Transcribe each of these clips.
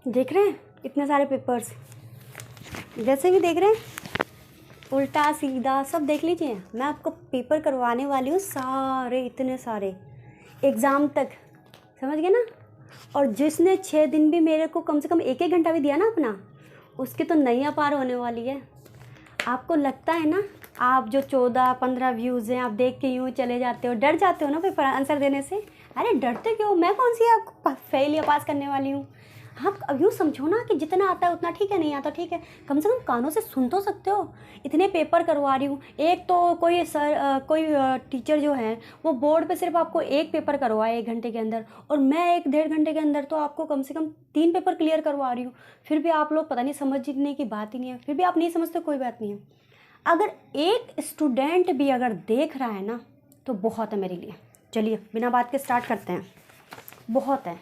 देख रहे हैं इतने सारे पेपर्स, जैसे भी देख रहे हैं, उल्टा सीधा सब देख लीजिए। मैं आपको पेपर करवाने वाली हूँ सारे, इतने सारे एग्ज़ाम तक, समझ गए ना। और जिसने 6 दिन भी मेरे को कम से कम 1-1 घंटा भी दिया ना अपना, उसकी तो नैया पार होने वाली है। आपको लगता है ना, आप जो 14-15 व्यूज़ हैं आप देख के यूँ चले जाते हो, डर जाते हो ना पेपर आंसर देने से। अरे डरते क्यों, मैं कौन सी आपको फेल या पास करने वाली हूँ। आप अब यूँ समझो ना कि जितना आता है उतना ठीक है, नहीं आता ठीक है, कम से कम कानों से सुन तो सकते हो। इतने पेपर करवा रही हूँ, एक तो कोई सर कोई टीचर जो है वो बोर्ड पे सिर्फ आपको एक पेपर करवाए 1 घंटे के अंदर, और मैं 1-1.5 घंटे के अंदर तो आपको कम से कम 3 पेपर क्लियर करवा रही हूँ। फिर भी आप लोग पता नहीं समझने की बात ही नहीं है, फिर भी आप नहीं समझते, कोई बात नहीं है। अगर एक स्टूडेंट भी अगर देख रहा है ना तो बहुत है मेरे लिए। चलिए बिना बात के स्टार्ट करते हैं। बहुत है,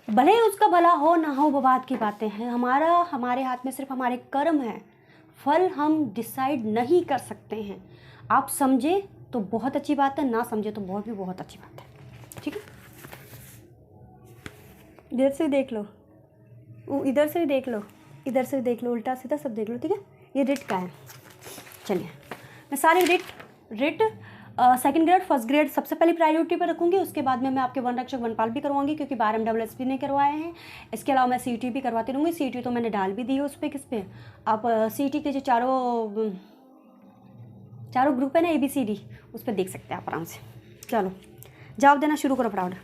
भले ही उसका भला हो ना हो वो बात की बातें हैं। हमारे हाथ में सिर्फ हमारे कर्म है, फल हम डिसाइड नहीं कर सकते हैं। आप समझे तो बहुत अच्छी बात है, ना समझे तो बहुत अच्छी बात है। ठीक है, इधर से देख लो, इधर से भी देख लो, इधर से भी देख लो, उल्टा सीधा सब देख लो। ठीक है, ये रिट का है। चलिए मैं सारे writ second grade first grade सबसे पहले प्रायोरिटी पर रखूँगी, उसके बाद में मैं आपके वन रक्षक वनपाल भी करवाऊंगी, क्योंकि 12 MSSP ने करवाए हैं। इसके अलावा मैं CET भी करवाती रहूँगी। CET तो मैंने डाल भी दी है उस पर, किस पे, आप CET के जो चारों ग्रुप है ना ABCD, उस पर देख सकते हैं आप आराम से। चलो जवाब देना शुरू करो फटाफट।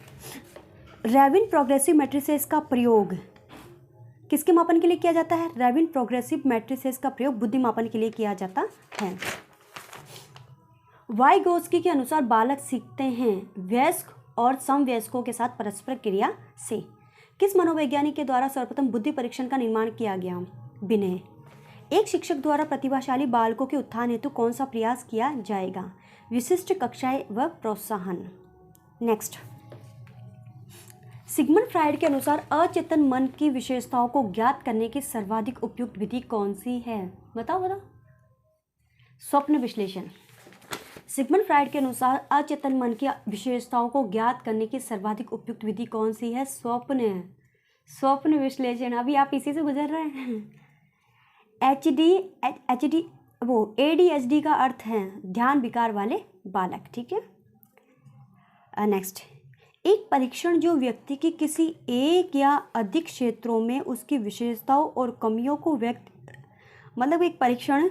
रैविन प्रोग्रेसिव मैट्रिसेस का प्रयोग किसके मापन के लिए किया जाता है? रैविन प्रोग्रेसिव मैट्रिसेस का प्रयोग बुद्धि मापन के लिए किया जाता है। वाइगोत्स्की के अनुसार बालक सीखते हैं वयस्क और समवयस्कों के साथ परस्पर क्रिया से। किस मनोवैज्ञानिक के द्वारा सर्वप्रथम बुद्धि परीक्षण का निर्माण किया गया? विनय। एक शिक्षक द्वारा प्रतिभाशाली बालकों के उत्थान हेतु कौन सा प्रयास किया जाएगा? विशिष्ट कक्षाएं व प्रोत्साहन। नेक्स्ट, सिगमंड फ्रायड के अनुसार अचेतन मन की विशेषताओं को ज्ञात करने की सर्वाधिक उपयुक्त विधि कौन सी है? बताओ। स्वप्न विश्लेषण। सिगमंड फ्रायड के अनुसार अचेतन मन की विशेषताओं को ज्ञात करने की सर्वाधिक उपयुक्त विधि कौन सी है? स्वप्न विश्लेषण। अभी आप इसी से गुजर रहे हैं। ADHD का अर्थ है ध्यान विकार वाले बालक। ठीक है, नेक्स्ट, एक परीक्षण जो व्यक्ति की किसी एक या अधिक क्षेत्रों में उसकी विशेषताओं और कमियों को एक परीक्षण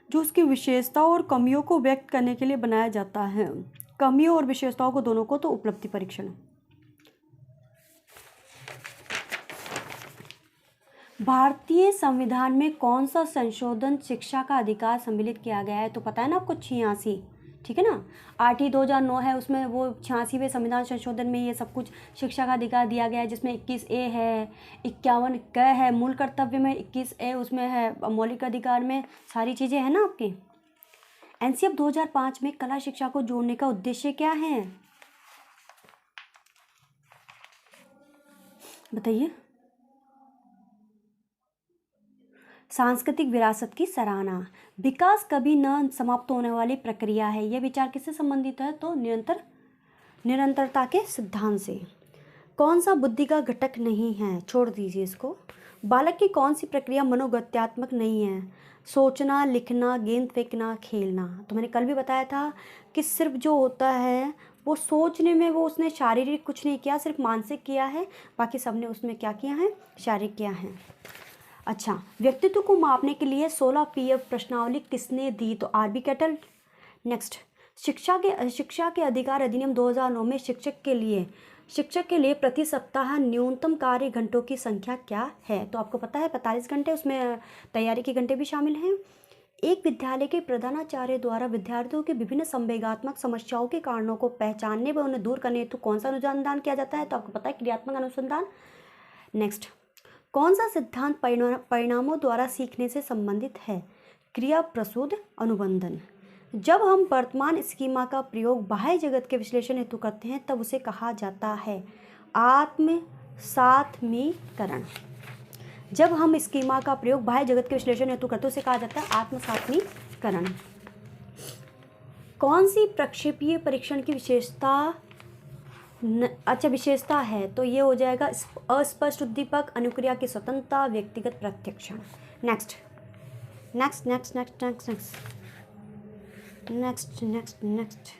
जो उसकी विशेषताओं और कमियों को व्यक्त करने के लिए बनाया जाता है। कमियों और विशेषताओं को दोनों को तो उपलब्धि परीक्षण। भारतीय संविधान में कौन सा संशोधन शिक्षा का अधिकार सम्मिलित किया गया है? तो पता है ना आपको, 86। ठीक है ना, RT 2009 है, उसमें वो 86वें संविधान संशोधन में ये सब कुछ शिक्षा का अधिकार दिया गया है, जिसमें 21A है, 51 क है, मूल कर्तव्य में 21A उसमें है, मौलिक अधिकार में सारी चीज़ें हैं ना आपकी। NCF 2005 में कला शिक्षा को जोड़ने का उद्देश्य क्या है? बताइए। सांस्कृतिक विरासत की सराहना। विकास कभी न समाप्त होने वाली प्रक्रिया है, यह विचार किससे संबंधित है? तो निरंतरता के सिद्धांत से। कौन सा बुद्धि का घटक नहीं है? छोड़ दीजिए इसको। बालक की कौन सी प्रक्रिया मनोगत्यात्मक नहीं है? सोचना, लिखना, गेंद फेंकना, खेलना। तो मैंने कल भी बताया था कि सिर्फ जो होता है वो सोचने में, वो उसने शारीरिक कुछ नहीं किया, सिर्फ मानसिक किया है, बाकी सबने उसमें क्या किया है? शारीरिक किया है। अच्छा, व्यक्तित्व को मापने के लिए 16 PF प्रश्नावली किसने दी? तो RB कैटल। नेक्स्ट, शिक्षा के अधिकार अधिनियम 2009 में शिक्षक के लिए प्रति सप्ताह न्यूनतम कार्य घंटों की संख्या क्या है? तो आपको पता है 45 घंटे, उसमें तैयारी के घंटे भी शामिल हैं। एक विद्यालय के प्रधानाचार्य द्वारा विद्यार्थियों के विभिन्न संवेगात्मक समस्याओं के कारणों को पहचानने व उन्हें दूर करने हेतु कौन सा अनुसंधान किया जाता है? तो आपको पता है क्रियात्मक अनुसंधान। नेक्स्ट, कौन सा सिद्धांत परिणामों द्वारा सीखने से संबंधित है? क्रिया प्रसूद अनुबंधन। जब हम वर्तमान स्कीमा का प्रयोग बाह्य जगत के विश्लेषण हेतु करते हैं तब उसे कहा जाता है आत्मसात्मीकरण। जब हम स्कीमा का प्रयोग बाह्य जगत के विश्लेषण हेतु करते हैं उसे कहा जाता है आत्मसात्मीकरण। कौन सी प्रक्षेपीय परीक्षण की विशेषता अच्छा विशेषता है तो ये हो जाएगा अस्पष्ट उद्दीपक, अनुक्रिया की स्वतंत्रता, व्यक्तिगत प्रत्यक्षण। Next next next next next next next next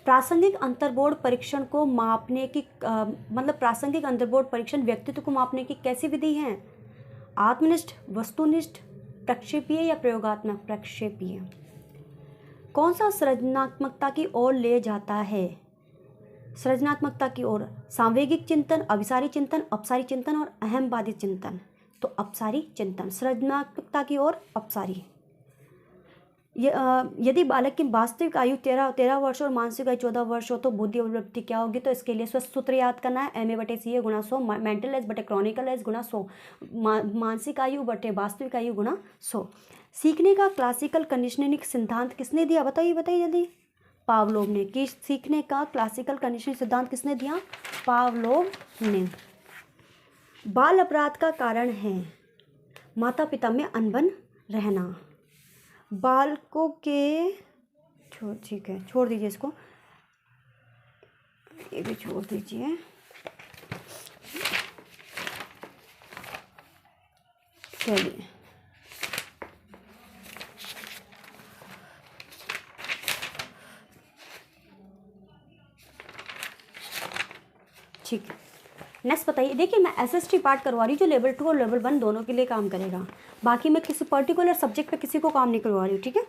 प्रासंगिक अंतर्बोर्ड परीक्षण को मापने की मतलब प्रासंगिक अंतर्बोर्ड परीक्षण व्यक्तित्व को मापने की कैसी विधि है? आत्मनिष्ठ, वस्तुनिष्ठ, प्रक्षेपीय या प्रयोगात्मक? प्रक्षेपीय। कौन सा सृजनात्मकता की ओर ले जाता है? सृजनात्मकता की ओर सांवेगिक चिंतन, अभिसारी चिंतन, अपसारी चिंतन और अहमवादी चिंतन। तो अपसारी चिंतन, सृजनात्मकता की ओर अपसारी। यदि बालक की वास्तविक आयु 13 वर्ष और मानसिक आयु 14 वर्ष हो तो बुद्धि अभिवृद्धि क्या होगी? तो इसके लिए स्वस्थ सूत्र याद करना है, MA/CA गुणा 100, मेंटल एज बटे क्रॉनिकल एज गुणा 100, मानसिक आयु बटे वास्तविक आयु गुणा 100। सीखने का क्लासिकल कंडीशनिंग सिद्धांत किसने दिया? बताइए बताइए जल्दी। पावलोव ने। कि सीखने का क्लासिकल कंडीशनिंग सिद्धांत किसने दिया? पावलोव ने। बाल अपराध का कारण है माता पिता में अनबन रहना। बालकों के ठीक है, छोड़ दीजिए इसको, ये भी छोड़ दीजिए। चलिए ठीक है, नेक्स्ट बताइए। देखिए मैं SST पार्ट करवा रही हूँ जो लेवल 2 और लेवल 1 दोनों के लिए काम करेगा, बाकी मैं किसी पर्टिकुलर सब्जेक्ट पे किसी को काम नहीं करवा रही हूँ, ठीक है।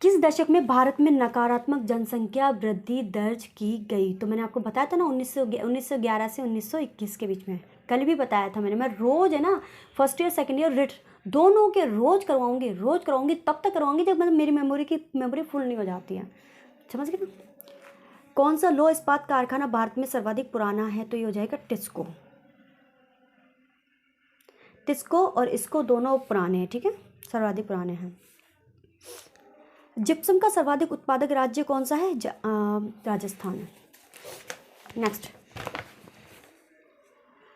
किस दशक में भारत में नकारात्मक जनसंख्या वृद्धि दर्ज की गई? तो मैंने आपको बताया था ना 1911 से 1921 के बीच में, कल भी बताया था मैंने। मैं रोज़ है ना first year second year writ दोनों के रोज़ करवाऊंगी तब तक करवाऊंगी जब मतलब मेरी मेमोरी फुल नहीं हो जाती है, समझ गए ना। कौन सा लौह इस्पात कारखाना भारत में सर्वाधिक पुराना है? तो ये हो जाएगा टिस्को। टिस्को और इसको दोनों पुराने हैं, ठीक है, सर्वाधिक पुराने हैं। जिप्सम का सर्वाधिक उत्पादक राज्य कौन सा है? राजस्थान। नेक्स्ट,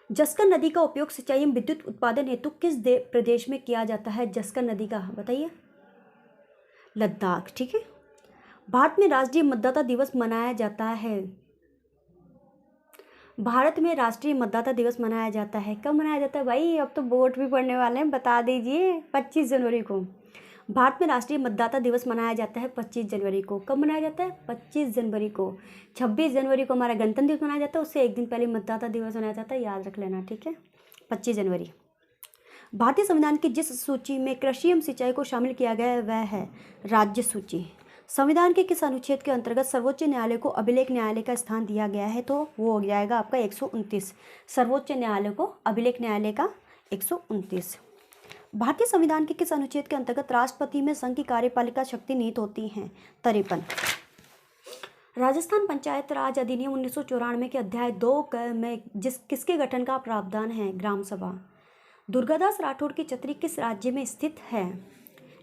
जस्कर नदी का उपयोग सिंचाई एवं विद्युत उत्पादन हेतु किस प्रदेश में किया जाता है? जस्कर नदी का बताइए। लद्दाख, ठीक है। भारत में राष्ट्रीय मतदाता दिवस मनाया जाता है। भारत में राष्ट्रीय मतदाता दिवस मनाया जाता है। कब मनाया जाता है भाई? अब तो वोट भी पड़ने वाले हैं, बता दीजिए। 25 जनवरी को भारत में राष्ट्रीय मतदाता दिवस मनाया जाता है। 25 जनवरी को। कब मनाया जाता है? 25 जनवरी को। 26 जनवरी को हमारा गणतंत्र दिवस मनाया जाता है, उससे एक दिन पहले मतदाता दिवस मनाया जाता है, याद रख लेना, ठीक है। 25 जनवरी। भारतीय संविधान की जिस सूची में कृषि एवं सिंचाई को शामिल किया गया है वह है राज्य सूची। संविधान के किस अनुच्छेद के अंतर्गत सर्वोच्च न्यायालय को अभिलेख न्यायालय का स्थान दिया गया है? तो वो हो जाएगा आपका 129। सर्वोच्च न्यायालय को अभिलेख न्यायालय का 129। भारतीय संविधान के किस अनुच्छेद के अंतर्गत राष्ट्रपति में संघ की कार्यपालिका शक्ति निहित होती हैं? 53। राजस्थान पंचायत राज अधिनियम 1994 के अध्याय 2 में किसके गठन का प्रावधान है? ग्राम सभा। दुर्गादास राठौड़ की छतरी किस राज्य में स्थित है?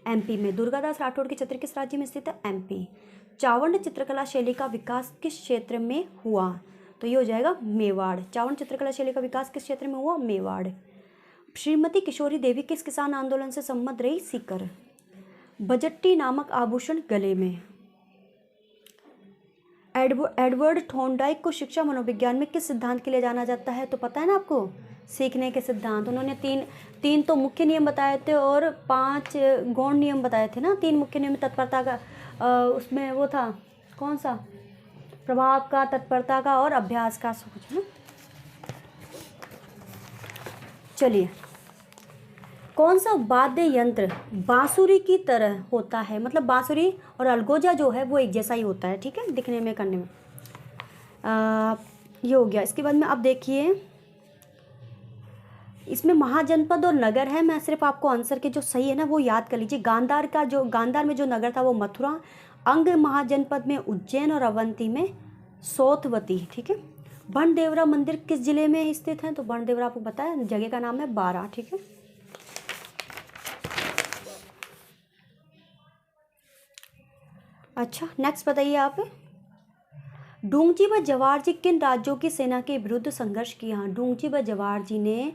MP में। दुर्गादास राठौड़ की छतरी किस राज्य में स्थित है? MP। चावंड चित्रकला शैली का विकास किस क्षेत्र में हुआ? तो ये हो जाएगा मेवाड़। चावंड चित्रकला शैली का विकास किस क्षेत्र में हुआ? मेवाड़। श्रीमती किशोरी देवी किस किसान आंदोलन से संबद्ध रही? सीकर। बजट्टी नामक आभूषण गले में। एडवर्ड थॉर्नडाइक को शिक्षा मनोविज्ञान में किस सिद्धांत के लिए जाना जाता है? तो पता है ना आपको, सीखने के सिद्धांत। उन्होंने तीन तो मुख्य नियम बताए थे और 5 गौण नियम बताए थे ना। 3 मुख्य नियम तत्परता का, उसमें वो था कौन सा? प्रभाव का, तत्परता का और अभ्यास का, सब कुछ ना। चलिए, कौन सा वाद्य यंत्र बांसुरी की तरह होता है? मतलब बांसुरी और अलगोजा जो है वो एक जैसा ही होता है, ठीक है, दिखने में, करने में। ये हो गया। इसके बाद में आप देखिए, इसमें महाजनपद और नगर है। मैं सिर्फ आपको आंसर के जो सही है ना वो याद कर लीजिए। गांधार में जो नगर था वो मथुरा, अंग महाजनपद में उज्जैन और अवंती में सौतवती, ठीक है। बनदेवरा मंदिर किस जिले में स्थित है? तो बनदेवरा आपको पता है, जगह का नाम है बारा, ठीक है। अच्छा, नेक्स्ट बताइए आप। डूंगजी व जवाहर जी किन राज्यों की सेना के विरुद्ध संघर्ष किया? डूंगजी व जवाहर जी ने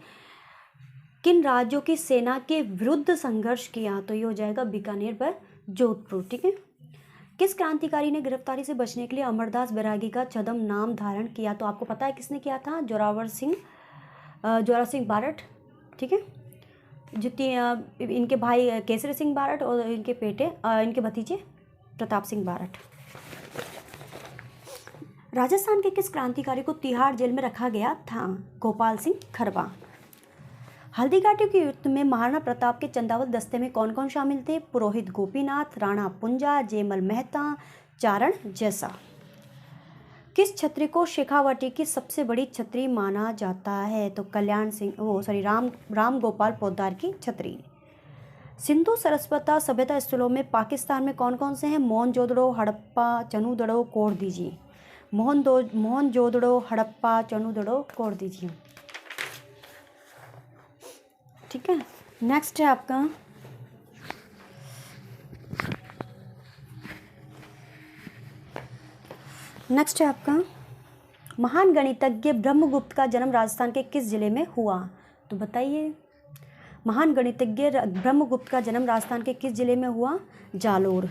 किन राज्यों की सेना के विरुद्ध संघर्ष किया? तो ये हो जाएगा बीकानेर व जोधपुर, ठीक है। किस क्रांतिकारी ने गिरफ्तारी से बचने के लिए अमरदास बैरागी का छद्म नाम धारण किया? तो आपको पता है किसने किया था? जोरावर सिंह बारट। ठीक है, इनके भाई केसरी सिंह बारट और इनके भतीजे प्रताप सिंह बारट। राजस्थान के किस क्रांतिकारी को तिहाड़ जेल में रखा गया था? गोपाल सिंह खरवा। हल्दी घाटी के युद्ध में महाराणा प्रताप के चंदावल दस्ते में कौन कौन शामिल थे? पुरोहित गोपीनाथ, राणा पुंजा, जयमल मेहता, चारण जैसा। किस छत्री को शेखावटी की सबसे बड़ी छत्री माना जाता है? तो राम गोपाल पोद्दार की छत्री। सिंधु सरस्वती सभ्यता स्थलों में पाकिस्तान में कौन कौन से हैं? मोहनजोदड़ो, हड़प्पा, चनूदड़ो, कोड़ दीजिए। मोहनजोदड़ो, हड़प्पा, चनूदड़ो, कोड़ दीजिए। ठीक है, नेक्स्ट है आपका महान गणितज्ञ ब्रह्मगुप्त का जन्म राजस्थान के किस जिले में हुआ? तो बताइए, महान गणितज्ञ ब्रह्मगुप्त का जन्म राजस्थान के किस जिले में हुआ? जालोर।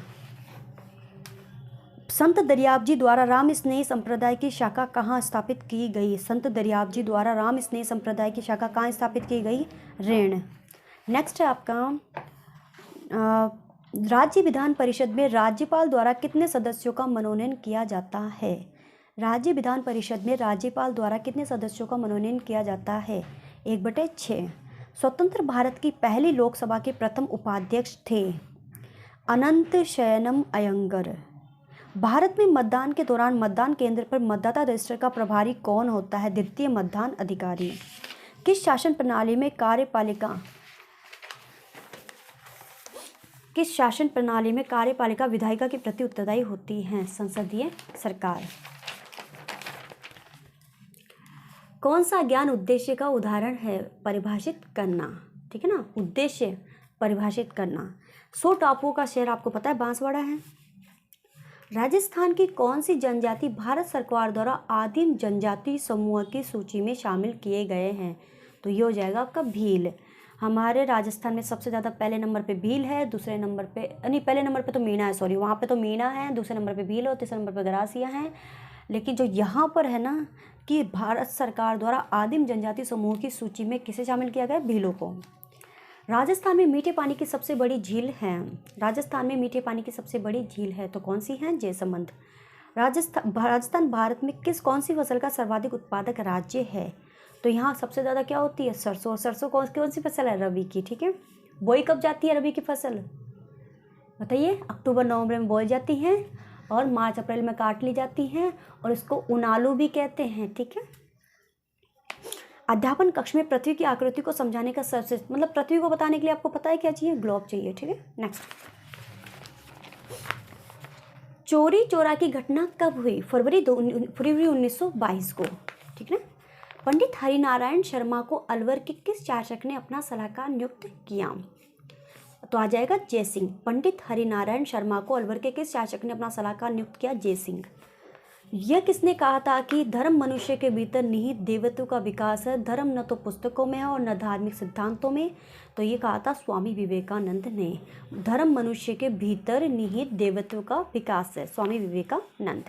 संत दरियाबजी द्वारा राम स्नेही संप्रदाय की शाखा कहाँ स्थापित की गई? संत दरियाबजी द्वारा राम स्नेही संप्रदाय की शाखा कहाँ स्थापित की गई? रेण। नेक्स्ट है आपका राज्य विधान परिषद में राज्यपाल द्वारा कितने सदस्यों का मनोनयन किया जाता है? राज्य विधान परिषद में राज्यपाल द्वारा कितने सदस्यों का मनोनयन किया जाता है? 1/6। स्वतंत्र भारत की पहली लोकसभा के प्रथम उपाध्यक्ष थे? अनंत शयनम अयंगर। भारत में मतदान के दौरान मतदान केंद्र पर मतदाता रजिस्टर का प्रभारी कौन होता है? द्वितीय मतदान अधिकारी। किस शासन प्रणाली में कार्यपालिका विधायिका के प्रति उत्तरदायी होती है? संसदीय सरकार। कौन सा ज्ञान उद्देश्य का उदाहरण है? परिभाषित करना। ठीक है ना, उद्देश्य परिभाषित करना। 100 टापुओं का शहर आपको पता है बांसवाड़ा है। राजस्थान की कौन सी जनजाति भारत सरकार द्वारा आदिम जनजाति समूह की सूची में शामिल किए गए हैं? तो ये हो जाएगा आपका भील। हमारे राजस्थान में सबसे ज़्यादा पहले नंबर पे भील है, दूसरे नंबर पे पहले नंबर पे तो मीणा है, सॉरी, वहाँ पे तो मीणा है, दूसरे नंबर पे भील और तीसरे नंबर पे गरासिया है। लेकिन जो यहाँ पर है ना कि भारत सरकार द्वारा आदिम जनजाति समूह की सूची में किसे शामिल किया गया? भीलों को। राजस्थान में मीठे पानी की सबसे बड़ी झील है तो कौन सी है? जयसमंद। राजस्थान भारत में कौन सी फसल का सर्वाधिक उत्पादक राज्य है? तो यहाँ सबसे ज़्यादा क्या होती है? सरसों। सरसों कौन सी फसल है? रबी की। ठीक है, बोई कब जाती है रबी की फसल? बताइए। अक्टूबर नवंबर में बोई जाती है और मार्च अप्रैल में काट ली जाती हैं और इसको उनालू भी कहते हैं। ठीक है। अध्यापन कक्ष में पृथ्वी की आकृति को समझाने का सबसे पृथ्वी को बताने के लिए आपको पता है क्या चाहिए? ग्लोब चाहिए। ठीक है, नेक्स्ट। चोरी चोरा की घटना कब हुई? फरवरी 1922 को। ठीक है। पंडित हरिनारायण शर्मा को अलवर के किस शासक ने अपना सलाहकार नियुक्त किया? तो आ जाएगा जयसिंह। पंडित हरिनारायण शर्मा को अलवर के किस शासक ने अपना सलाहकार नियुक्त किया? जयसिंह। यह किसने कहा था कि धर्म मनुष्य के भीतर निहित देवत्व का विकास है? धर्म न तो पुस्तकों में है और न धार्मिक सिद्धांतों में। तो ये कहा था स्वामी विवेकानंद ने। धर्म मनुष्य के भीतर निहित देवत्व का विकास है, स्वामी विवेकानंद।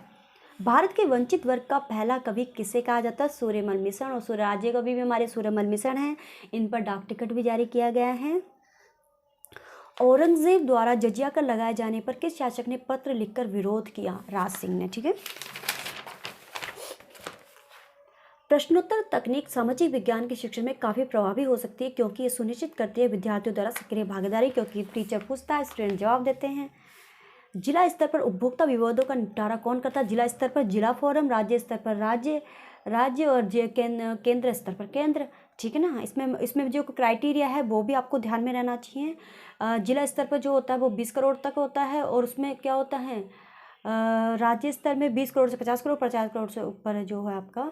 भारत के वंचित वर्ग का पहला कवि किसे कहा जाता है? सूर्यमल मिश्र। और राज्य कवि भी हमारे सूर्यमल मिश्र हैं। इन पर डाक टिकट भी जारी किया गया है। औरंगजेब द्वारा जजिया कर लगाए जाने पर किस शासक ने पत्र लिखकर विरोध किया? राज सिंह ने। ठीक है। प्रश्नोत्तर तकनीक सामाजिक विज्ञान के शिक्षण में काफ़ी प्रभावी हो सकती है क्योंकि ये सुनिश्चित करती है विद्यार्थियों द्वारा सक्रिय भागीदारी, क्योंकि टीचर पूछता है, स्टूडेंट जवाब देते हैं। जिला स्तर पर उपभोक्ता विवादों का निपटारा कौन करता है? जिला स्तर पर जिला फोरम, राज्य स्तर पर राज्य और केंद्र स्तर पर केंद्र। ठीक है ना। इसमें जो क्राइटेरिया है वो भी आपको ध्यान में रहना चाहिए। जिला स्तर पर जो होता है वो 20 करोड़ तक होता है और उसमें क्या होता है, राज्य स्तर में 20 करोड़ से 50 करोड़, 50 करोड़ से ऊपर जो है आपका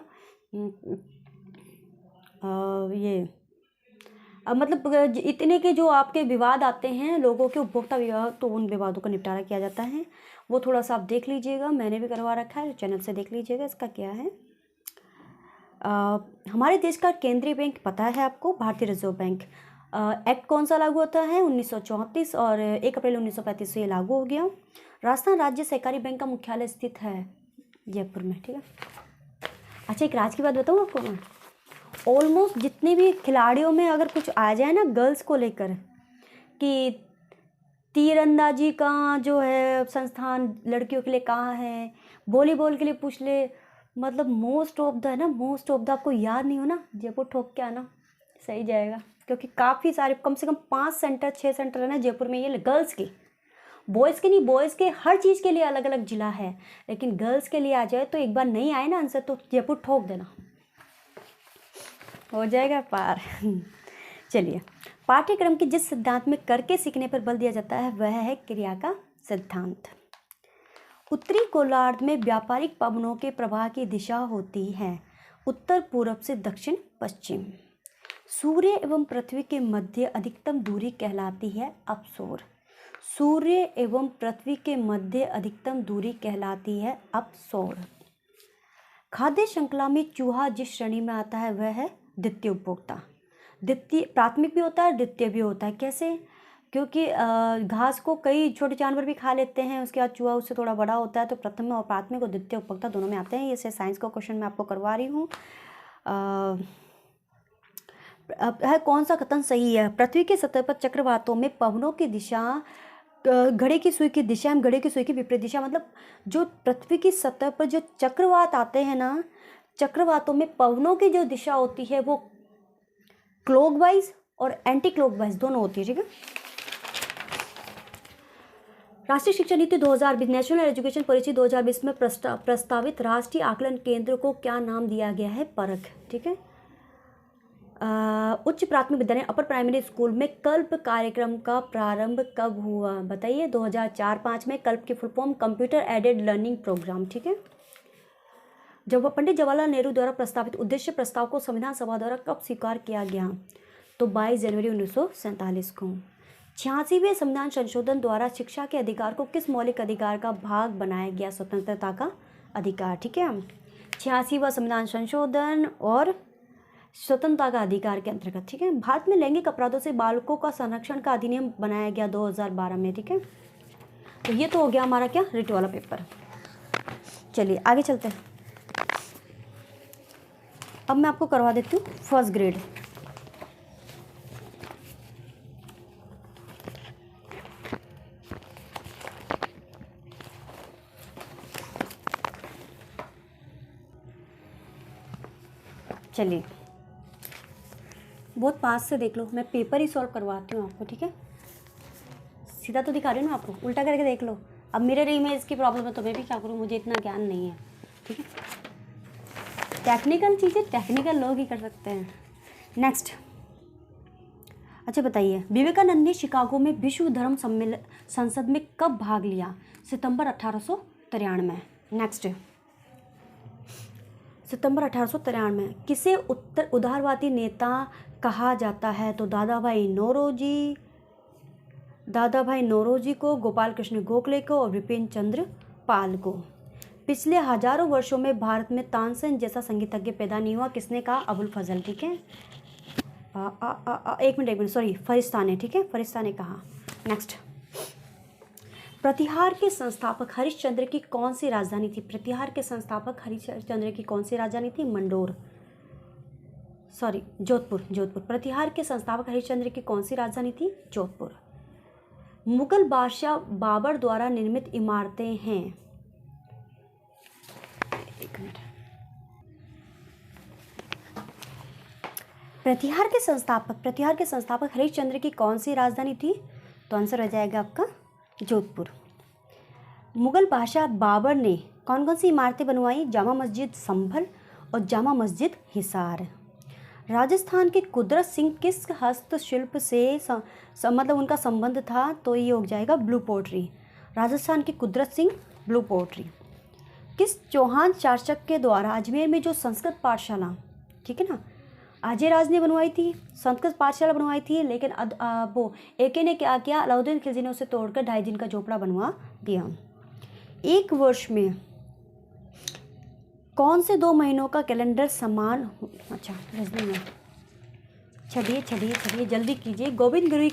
इतने के जो आपके विवाद आते हैं लोगों के, उपभोक्ता विवाद, तो उन विवादों का निपटारा किया जाता है। वो थोड़ा सा आप देख लीजिएगा, मैंने भी करवा रखा है, चैनल से देख लीजिएगा इसका क्या है। हमारे देश का केंद्रीय बैंक पता है आपको? भारतीय रिजर्व बैंक। एक्ट कौन सा लागू होता है? 1934 और 1 अप्रैल 1935 से ये लागू हो गया। राजस्थान राज्य सहकारी बैंक का मुख्यालय स्थित है जयपुर में, ठीक है। अच्छा, एक राज की बात बताऊँ आपको मैं, ऑलमोस्ट जितने भी खिलाड़ियों में अगर कुछ आ जाए ना गर्ल्स को लेकर कि तीरंदाजी का जो है संस्थान लड़कियों के लिए कहाँ है, वॉलीबॉल के लिए पूछ ले, मतलब मोस्ट ऑफ द आपको याद नहीं हो ना, जयपुर ठोक के आना सही जाएगा, क्योंकि काफ़ी सारे कम से कम 5 सेंटर है ना जयपुर में, ये गर्ल्स की, बॉयज़ के नहीं, बॉयज़ के हर चीज़ के लिए अलग अलग ज़िला है, लेकिन गर्ल्स के लिए आ जाए तो एक बार नहीं आए ना आंसर तो जयपुर ठोक देना, हो जाएगा पार। चलिए, पाठ्यक्रम के जिस सिद्धांत में करके सीखने पर बल दिया जाता है वह है क्रिया का सिद्धांत। उत्तरी गोलार्ध में व्यापारिक पवनों के प्रवाह की दिशा होती है उत्तर पूर्व से दक्षिण पश्चिम। सूर्य एवं पृथ्वी के मध्य अधिकतम दूरी कहलाती है अपसोर। सूर्य एवं पृथ्वी के मध्य अधिकतम दूरी कहलाती है अपसोर। खाद्य श्रृंखला में चूहा जिस श्रेणी में आता है वह है द्वितीय उपभोक्ता। द्वितीय प्राथमिक भी होता है, द्वितीय भी होता है। कैसे? क्योंकि घास को कई छोटे जानवर भी खा लेते हैं, उसके बाद चूहा उससे थोड़ा बड़ा होता है, तो प्रथम और प्राथमिक और द्वितीय उपभोक्ता दोनों में आते हैं। ये साइंस का क्वेश्चन मैं आपको करवा रही हूँ। है कौन सा कथन सही है? पृथ्वी के सतह पर चक्रवातों में पवनों की दिशा घड़े की सुई की दिशा एवं घड़े की सुई की विपरीत दिशा, मतलब जो पृथ्वी की सतह पर जो चक्रवात आते हैं ना, चक्रवातों में पवनों की जो दिशा होती है वो क्लॉकवाइज और एंटी क्लॉकवाइज दोनों होती है, ठीक है। राष्ट्रीय शिक्षा नीति 2020 नेशनल एजुकेशन पॉलिसी 2020 में प्रस्तावित राष्ट्रीय आकलन केंद्र को क्या नाम दिया गया है? परख, ठीक है। उच्च प्राथमिक विद्यालय अपर प्राइमरी स्कूल में कल्प कार्यक्रम का प्रारंभ कब हुआ? बताइए। 2004-05 में। कल्प की full form computer aided learning programme, ठीक है। जब पंडित जवाहरलाल नेहरू द्वारा प्रस्तावित उद्देश्य प्रस्ताव को संविधान सभा द्वारा कब स्वीकार किया गया? तो 22 जनवरी 1947 को। 86वें संविधान संशोधन द्वारा शिक्षा के अधिकार को किस मौलिक अधिकार का भाग बनाया गया? स्वतंत्रता का अधिकार, ठीक है। 86वां संविधान संशोधन और स्वतंत्रता का अधिकार के अंतर्गत, ठीक है। भारत में लैंगिक अपराधों से बालकों का संरक्षण का अधिनियम बनाया गया 2012 में, ठीक है। तो ये तो हो गया हमारा क्या रिट वाला पेपर। चलिए आगे चलते हैं। अब मैं आपको करवा देती हूँ फर्स्ट ग्रेड। चलिए बहुत पास से देख लो, मैं पेपर ही सॉल्व करवाती हूँ आपको, ठीक है। सीधा तो दिखा रही हूँ ना आपको, उल्टा करके देख लो। अब मिरर इमेज की प्रॉब्लम है तो मैं भी क्या करूँ, मुझे इतना ज्ञान नहीं है, ठीक है। टेक्निकल चीज़ें टेक्निकल लोग ही कर सकते हैं। नेक्स्ट, अच्छा बताइए, विवेकानंद ने शिकागो में विश्व धर्म सम्मेलन संसद में कब भाग लिया? सितंबर 1893। नेक्स्ट, सितंबर 1893। किसे उत्तर उदारवादी नेता कहा जाता है? तो दादा भाई नौरोजी को, गोपाल कृष्ण गोखले को और विपिन चंद्र पाल को। पिछले हजारों वर्षों में भारत में तानसेन जैसा संगीतज्ञ पैदा नहीं हुआ, किसने कहा? अबुल फजल, ठीक है। एक मिनट सॉरी, फरिश्ता ने, ठीक है, फरिश्ता ने कहा। नेक्स्ट, प्रतिहार के संस्थापक हरिश्चंद्र की कौन सी राजधानी थी? प्रतिहार के संस्थापक हरिश्चंद्र की कौन सी राजधानी थी? जोधपुर। प्रतिहार के संस्थापक हरिश्चंद्र की कौन सी राजधानी थी? जोधपुर। मुगल बादशाह बाबर द्वारा निर्मित इमारतें हैं। एक मिनट, प्रतिहार के संस्थापक हरिश्चंद्र की कौन सी राजधानी थी? तो आंसर हो जाएगा आपका जोधपुर। मुगल बादशाह बाबर ने कौन कौन सी इमारतें बनवाई? जामा मस्जिद संभल और जामा मस्जिद हिसार। राजस्थान के कुदरत सिंह किस हस्तशिल्प से मतलब उनका संबंध था? तो ये हो जाएगा ब्लू पोट्री। राजस्थान के कुदरत सिंह, ब्लू पोट्री। किस चौहान शासक के द्वारा अजमेर में जो संस्कृत पाठशाला, ठीक है ना, अजयराज ने बनवाई थी, संस्कृत पाठशाला बनवाई थी, लेकिन वो एके ने क्या किया? अलाउद्दीन खिलजी ने उसे तोड़कर 2.5 दिन का झोपड़ा बनवा दिया। एक वर्ष में कौन से 2 महीनों का कैलेंडर समान? अच्छा, रीजनिंग में चलिए जल्दी कीजिए। गोविंद गिरी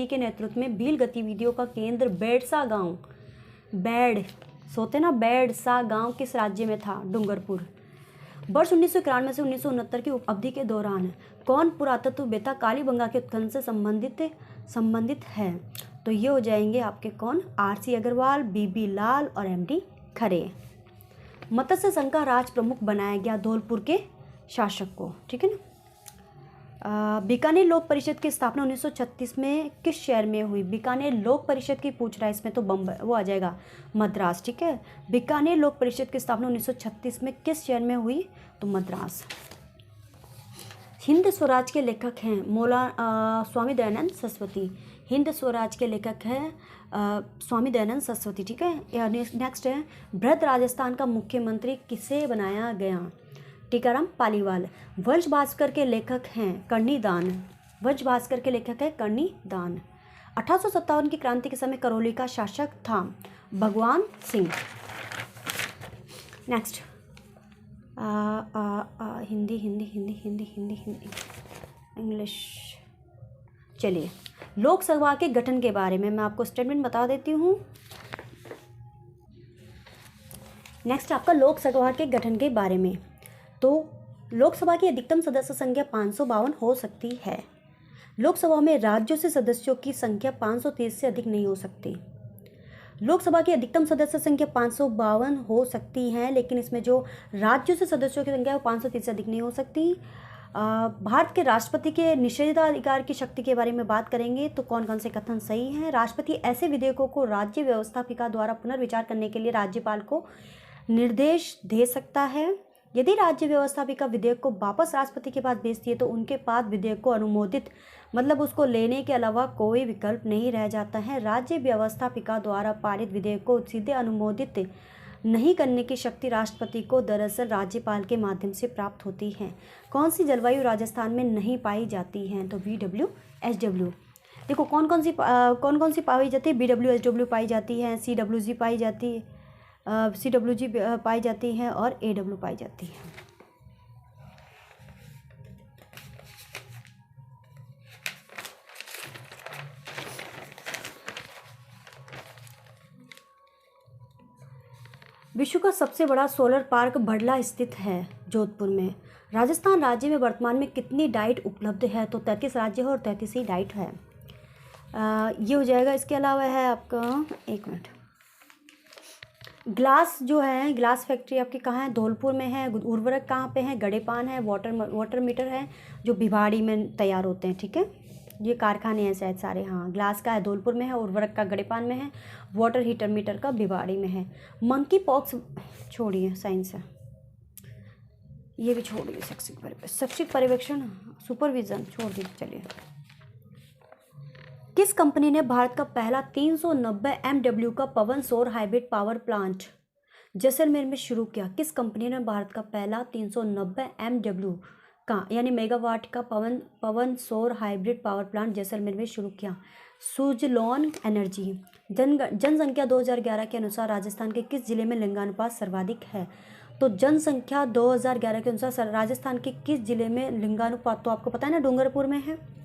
के नेतृत्व में भील गतिविधियों का केंद्र बेड़सा गांव, बेड़सा गांव किस राज्य में था? डूंगरपुर। वर्ष 1991 से 1969 की अवधि के दौरान कौन पुरातत्ववेत्ता कालीबंगा के उत्खनन से संबंधित है? तो ये हो जाएंगे आपके कौन? आरसी अग्रवाल, बीबी लाल और एमडी खरे। मत्स्य संघ का राज प्रमुख बनाया गया धौलपुर के शासक को, ठीक है ना। बीकानेर लोक परिषद की स्थापना 1936 में किस शहर में हुई? बीकानेर लोक परिषद की पूछ रहा है, इसमें तो बम्बई वो आ जाएगा, मद्रास, ठीक है। बीकानेर लोक परिषद की स्थापना 1936 में किस शहर में हुई? तो मद्रास। हिंद स्वराज के लेखक हैं स्वामी दयानंद सरस्वती। हिंद स्वराज के लेखक हैं स्वामी दयानंद सरस्वती, ठीक है। नेक्स्ट है, बृहद राजस्थान का मुख्यमंत्री किसे बनाया गया? टीकाराम पालीवाल। वंश भास्कर के लेखक हैं कर्णीदान। 1857 की क्रांति के समय करौली का शासक था भगवान सिंह। Next, Hindi English. चलिए, लोकसभा के गठन के बारे में मैं आपको स्टेटमेंट बता देती हूँ। नेक्स्ट आपका लोकसभा के गठन के बारे में, तो लोकसभा की अधिकतम सदस्य संख्या 552 हो सकती है। लोकसभा में राज्यों से सदस्यों की संख्या 530 से अधिक नहीं हो सकती। लोकसभा की अधिकतम सदस्य संख्या 552 हो सकती है, लेकिन इसमें जो राज्यों से सदस्यों की संख्या है वो 530 से अधिक नहीं हो सकती। भारत के राष्ट्रपति के निषेधाधिकार की शक्ति के बारे में बात करेंगे तो कौन कौन से कथन सही हैं? राष्ट्रपति ऐसे विधेयकों को राज्य व्यवस्थापिका द्वारा पुनर्विचार करने के लिए राज्यपाल को निर्देश दे सकता है। यदि राज्य व्यवस्थापिका विधेयक को वापस राष्ट्रपति के पास भेजती है तो उनके पास विधेयक को अनुमोदित मतलब उसको लेने के अलावा कोई विकल्प नहीं रह जाता है। राज्य व्यवस्थापिका द्वारा पारित विधेयक को सीधे अनुमोदित नहीं करने की शक्ति राष्ट्रपति को दरअसल राज्यपाल के माध्यम से प्राप्त होती है। कौन सी जलवायु राजस्थान में नहीं पाई जाती है? तो BWSW। देखो कौन कौन सी पाई जाती है? BWSW पाई जाती है, CWG पाई जाती है, CWG पाई जाती है और AW पाई जाती है। विश्व का सबसे बड़ा सोलर पार्क भड़ला स्थित है जोधपुर में। राजस्थान राज्य में वर्तमान में कितनी डाइट उपलब्ध है? तो 33 राज्य है और 33 ही डाइट है। ये हो जाएगा। इसके अलावा है आपका, एक मिनट, ग्लास जो है, ग्लास फैक्ट्री आपकी कहाँ है? धौलपुर में है। उर्वरक कहाँ पे है? गड़ेपान है। वाटर मीटर है जो भिवाड़ी में तैयार होते हैं, ठीक है। ये कारखाने हैं शायद सारे। हाँ, ग्लास का है धौलपुर में है, उर्वरक का गड़ेपान में है, वाटर हीटर मीटर का भिवाड़ी में है। मंकी पॉक्स छोड़िए, साइंस है, ये भी छोड़िए। शैक्षिक पर्यवेक्षण सुपरविजन छोड़ दीजिए। चलिए, किस कंपनी ने भारत का पहला 390 MW का पवन सौर हाइब्रिड पावर प्लांट जैसलमेर में शुरू किया? किस कंपनी ने भारत का पहला 390 MW का यानी मेगावाट का पवन सौर हाइब्रिड पावर प्लांट जैसलमेर में शुरू किया? सुजलॉन एनर्जी। जनसंख्या 2011 के अनुसार राजस्थान के किस जिले में लिंगानुपात सर्वाधिक है? तो जनसंख्या 2011 के अनुसार राजस्थान के किस जिले में लिंगानुपात, तो आपको पता है ना, डूंगरपुर में है।